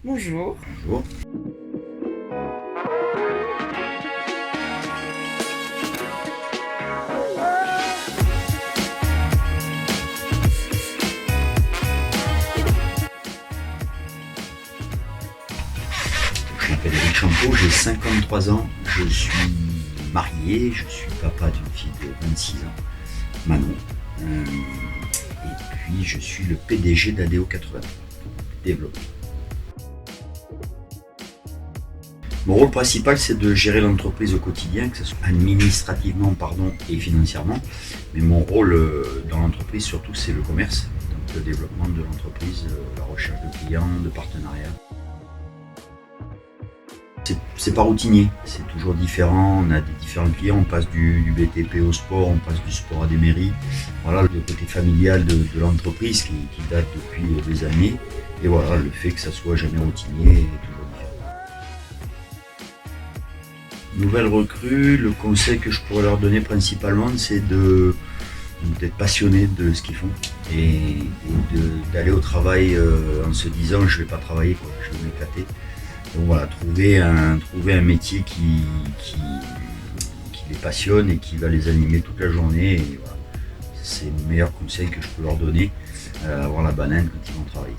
Bonjour. Bonjour. Je m'appelle Eric Champeau, j'ai 53 ans, je suis marié, je suis papa d'une fille de 26 ans, Manon, et puis je suis le PDG d'ADO 80, développement. Mon rôle principal, c'est de gérer l'entreprise au quotidien, que ce soit administrativement et financièrement. Mais mon rôle dans l'entreprise, surtout, c'est le commerce, donc le développement de l'entreprise, la recherche de clients, de partenariats. C'est pas routinier, c'est toujours différent, on a des différents clients, on passe du BTP au sport, on passe du sport à des mairies. Voilà le côté familial de l'entreprise qui date depuis des années. Et voilà, le fait que ça soit jamais routinier est toujours différent. Nouvelles recrues, le conseil que je pourrais leur donner principalement, c'est d'être passionné de ce qu'ils font et d'aller au travail en se disant je vais pas travailler, quoi, je vais m'éclater. Donc voilà, trouver un métier qui les passionne et qui va les animer toute la journée. Et voilà, c'est le meilleur conseil que je peux leur donner, avoir la banane quand ils vont travailler.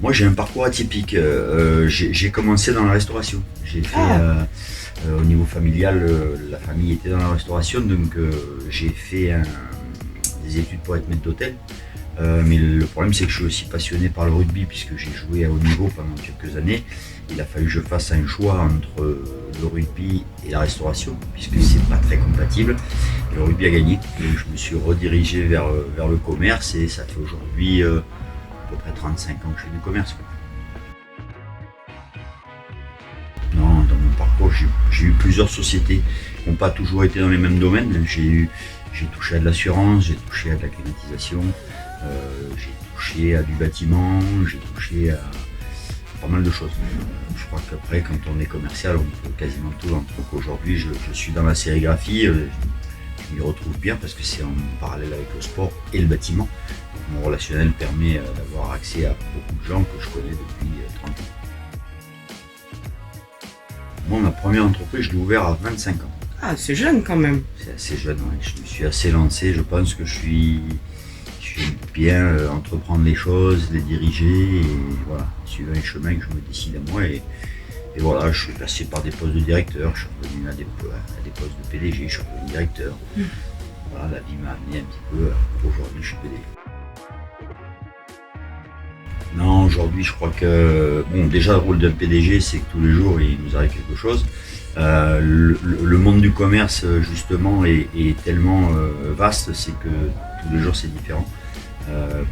Moi j'ai un parcours atypique, j'ai commencé dans la restauration. J'ai fait au niveau familial, la famille était dans la restauration, donc j'ai fait des études pour être maître d'hôtel. Mais le problème c'est que je suis aussi passionné par le rugby puisque j'ai joué à haut niveau pendant quelques années. Il a fallu que je fasse un choix entre le rugby et la restauration puisque c'est pas très compatible. Et le rugby a gagné, donc je me suis redirigé vers le commerce et ça fait aujourd'hui à peu près 35 ans que je fais du commerce, quoi. Non, dans mon parcours j'ai eu plusieurs sociétés qui n'ont pas toujours été dans les mêmes domaines. J'ai touché à de l'assurance, j'ai touché à de la climatisation, j'ai touché à du bâtiment, j'ai touché à pas mal de choses. Je crois qu'après, quand on est commercial, on peut quasiment tout. Donc aujourd'hui, je suis dans la sérigraphie, je m'y retrouve bien parce que c'est en parallèle avec le sport et le bâtiment. Donc mon relationnel permet d'avoir accès à beaucoup de gens que je connais depuis 30 ans. Moi, ma première entreprise, je l'ai ouverte à 25 ans. Ah, c'est jeune quand même. C'est assez jeune, ouais. Je me suis assez lancé. Je pense que je suis bien entreprendre les choses, les diriger et voilà, suivre un chemin que je me décide à moi. Et voilà, je suis passé par des postes de directeur, je suis revenu à des postes de PDG, je suis revenu directeur. Voilà, la vie m'a amené un petit peu. Aujourd'hui, je suis PDG. Non, aujourd'hui, je crois que déjà le rôle d'un PDG, c'est que tous les jours, il nous arrive quelque chose. Le monde du commerce, justement, est tellement vaste, c'est que tous les jours, c'est différent.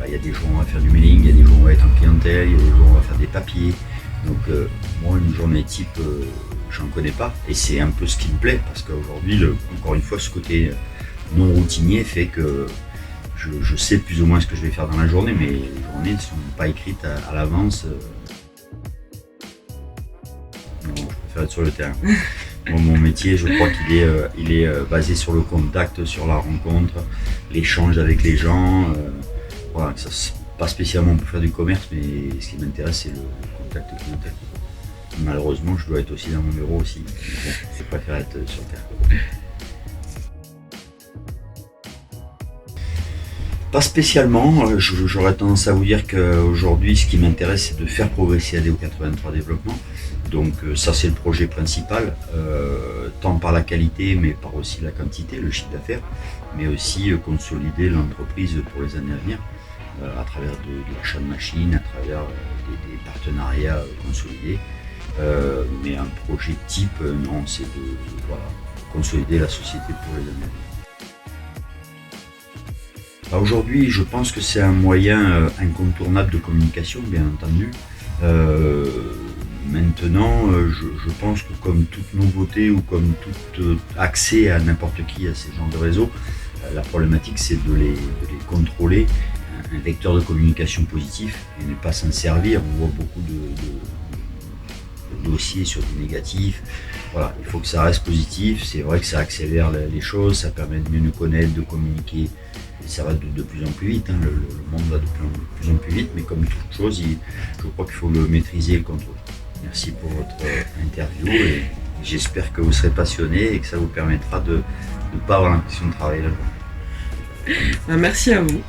Il y a des jours où on va faire du mailing, il y a des jours où on va être en clientèle, il y a des jours où on va faire des papiers. Donc, moi, une journée type, j'en connais pas. Et c'est un peu ce qui me plaît, parce qu'aujourd'hui, encore une fois, ce côté non routinier fait que je sais plus ou moins ce que je vais faire dans la journée, mais les journées ne sont pas écrites à l'avance. Non, je préfère être sur le terrain. Mon métier, je crois qu'il est basé sur le contact, sur la rencontre, l'échange avec les gens. Voilà, pas spécialement pour faire du commerce, mais ce qui m'intéresse, c'est le contact clientèle. Malheureusement, je dois être aussi dans mon bureau aussi. Bon, je préfère être sur le terrain. Pas spécialement, j'aurais tendance à vous dire qu'aujourd'hui ce qui m'intéresse c'est de faire progresser ADO 83 développement. Donc ça c'est le projet principal, tant par la qualité mais par aussi la quantité, le chiffre d'affaires, mais aussi consolider l'entreprise pour les années à venir à travers de l'achat de machines, à travers des partenariats consolidés. Mais un projet type, non, c'est de consolider la société pour les années à venir. Aujourd'hui, je pense que c'est un moyen incontournable de communication, bien entendu. Maintenant, je pense que comme toute nouveauté ou comme tout accès à n'importe qui à ces genres de réseaux, la problématique c'est de les contrôler, un vecteur de communication positif et ne pas s'en servir. On voit beaucoup de dossiers sur du négatif. Voilà, il faut que ça reste positif. C'est vrai que ça accélère les choses, ça permet de mieux nous connaître, de communiquer ça va de plus en plus vite, hein. Le monde va de plus en plus vite, mais comme toute chose, je crois qu'il faut le maîtriser et le contrôler. Merci pour votre interview et j'espère que vous serez passionné et que ça vous permettra de ne pas avoir l'impression de travailler là-dedans. Merci à vous.